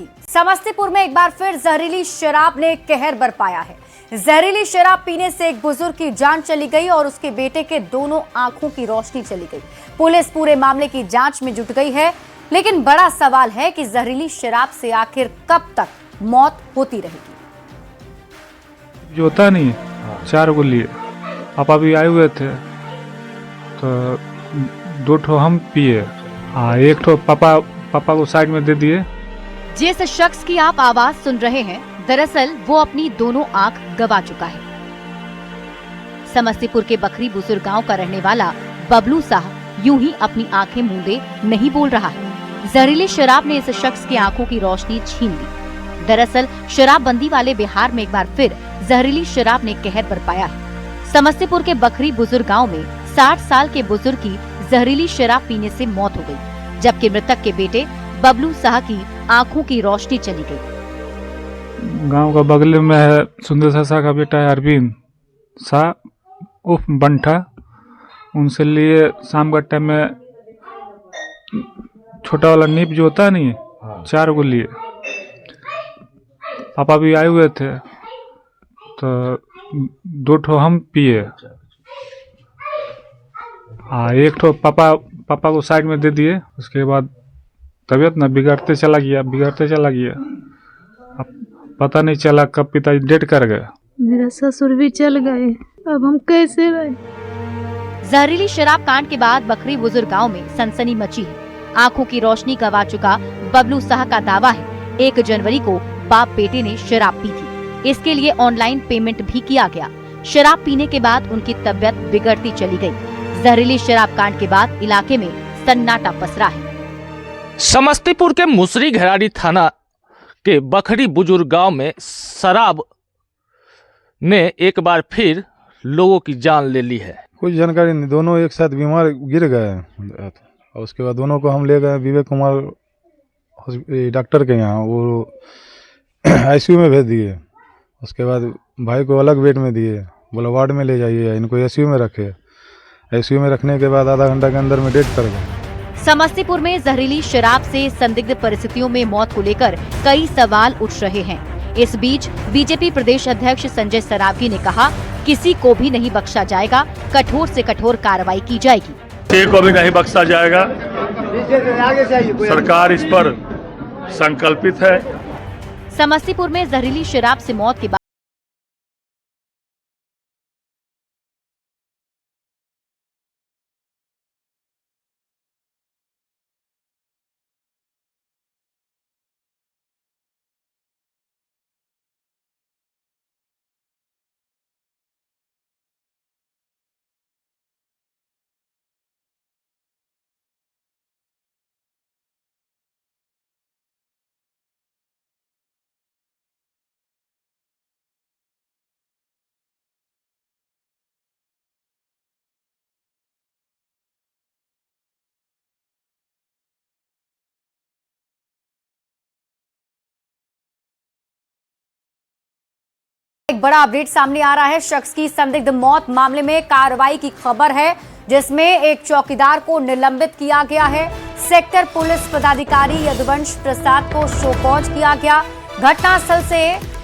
समस्तीपुर में एक बार फिर जहरीली शराब ने कहर बरपाया है। जहरीली शराब पीने से एक बुजुर्ग की जान चली गई और उसके बेटे के दोनों आंखों की रोशनी चली गई। पुलिस पूरे मामले की जांच में जुट गई है, लेकिन बड़ा सवाल है कि जहरीली शराब से आखिर कब तक मौत होती रहेगी। जो होता नहीं 4 गोली पापा भी आए हुए थे तो 2 ठो हम पिए, 1 ठो पापा को साइड में दे दिए। जिस शख्स की आप आवाज सुन रहे हैं, दरअसल वो अपनी दोनों आंख गंवा चुका है। समस्तीपुर के बखरी बुजुर्ग गांव का रहने वाला बबलू साह यूं ही अपनी आंखें मूंदे नहीं बोल रहा है। जहरीली शराब ने इस शख्स की आंखों की रोशनी छीन ली। दरअसल शराबबंदी वाले बिहार में एक बार फिर जहरीली शराब ने कहर बरपाया है। समस्तीपुर के बखरी बुजुर्ग गांव में 60 साल के बुजुर्ग की जहरीली शराब पीने से मौत हो गई, जबकि मृतक के बेटे बबलू साह की आंखों की रोशनी चली गई। गांव का बगल में है सुंदर शाह का बेटा है अरविंद शाह उफ बंठा। उनसे लिए शाम का टाइम में छोटा वाला नीप जो होता नहीं 4 गोली। पापा भी आए हुए थे तो 2 ठो हम पिए, 1 ठो पापा को साइड में दे दिए। उसके बाद तबीयत ना बिगड़ते चला गया। अब पता नहीं चला कब पिताजी डेट कर गए। मेरा ससुर भी चल गए, अब हम कैसे रहे। जहरीली शराब कांड के बाद बखरी बुजुर्ग गांव में सनसनी मची है। आंखों की रोशनी गंवा चुका बबलू साह का दावा है 1 जनवरी को बाप बेटे ने शराब पी थी। इसके लिए ऑनलाइन पेमेंट भी किया गया। शराब पीने के बाद उनकी तबीयत बिगड़ती चली गई। जहरीली शराब कांड के बाद इलाके में सन्नाटा पसरा है। समस्तीपुर के मुसरी घराड़ी थाना के बखरी बुजुर्ग गांव में शराब ने एक बार फिर लोगों की जान ले ली है। कुछ जानकारी नहीं, दोनों एक साथ बीमार गिर गए और उसके बाद दोनों को हम ले गए विवेक कुमार डॉक्टर के यहाँ, वो आईसीयू में भेज दिए। उसके बाद भाई को अलग बेड में दिए, बोला वार्ड में ले जाइए, इनको आईसीयू में रखे। आईसीयू में रखने के बाद आधा घंटा के अंदर में डेथ कर गए। समस्तीपुर में जहरीली शराब से संदिग्ध परिस्थितियों में मौत को लेकर कई सवाल उठ रहे हैं। इस बीच बीजेपी प्रदेश अध्यक्ष संजय सरावगी ने कहा, किसी को भी नहीं बख्शा जाएगा, कठोर से कठोर कार्रवाई की जाएगी। किसी को भी नहीं बख्शा जाएगा। सरकार इस पर संकल्पित है। समस्तीपुर में जहरीली शराब से मौत के बाद एक बड़ा अपडेट सामने आ रहा है। शख्स की संदिग्ध मौत मामले में कार्रवाई की खबर है, जिसमें एक चौकीदार को निलंबित किया गया है। सेक्टर पुलिस पदाधिकारी यदुवंश प्रसाद को शो कॉज किया गया। घटनास्थल से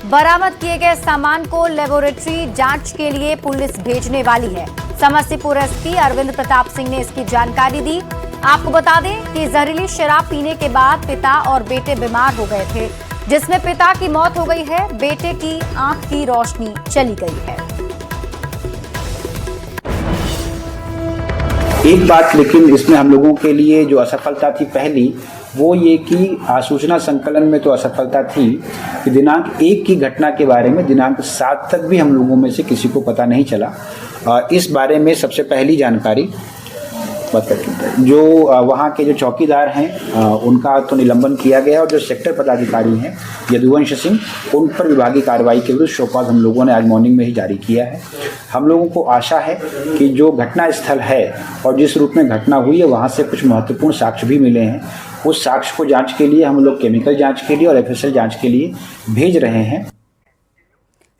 बरामद किए गए सामान को लेबोरेटरी जांच के लिए पुलिस भेजने वाली है। समस्तीपुर एसपी अरविंद प्रताप सिंह ने इसकी जानकारी दी। आपको बता दें कि जहरीली शराब पीने के बाद पिता और बेटे बीमार हो गए थे, जिसमें पिता की मौत हो गई है, बेटे की आंख की रोशनी चली गई है। एक बात लेकिन इसमें हम लोगों के लिए जो असफलता थी पहली, वो ये कि सूचना संकलन में तो असफलता थी कि दिनांक 1 की घटना के बारे में दिनांक 7 तक भी हम लोगों में से किसी को पता नहीं चला। इस बारे में सबसे पहली जानकारी जो वहाँ के जो चौकीदार हैं उनका तो निलंबन किया गया, और जो सेक्टर पदाधिकारी हैं यदुवंश सिंह, उन पर विभागीय कार्रवाई के विरुद्ध शो कॉज हम लोगों ने आज मॉर्निंग में ही जारी किया है। हम लोगों को आशा है कि जो घटना स्थल है और जिस रूप में घटना हुई है वहाँ से कुछ महत्वपूर्ण साक्ष्य भी मिले हैं। उस साक्ष्य को जांच के लिए हम लोग केमिकल जांच के लिए और एफएसएल जांच के लिए भेज रहे हैं।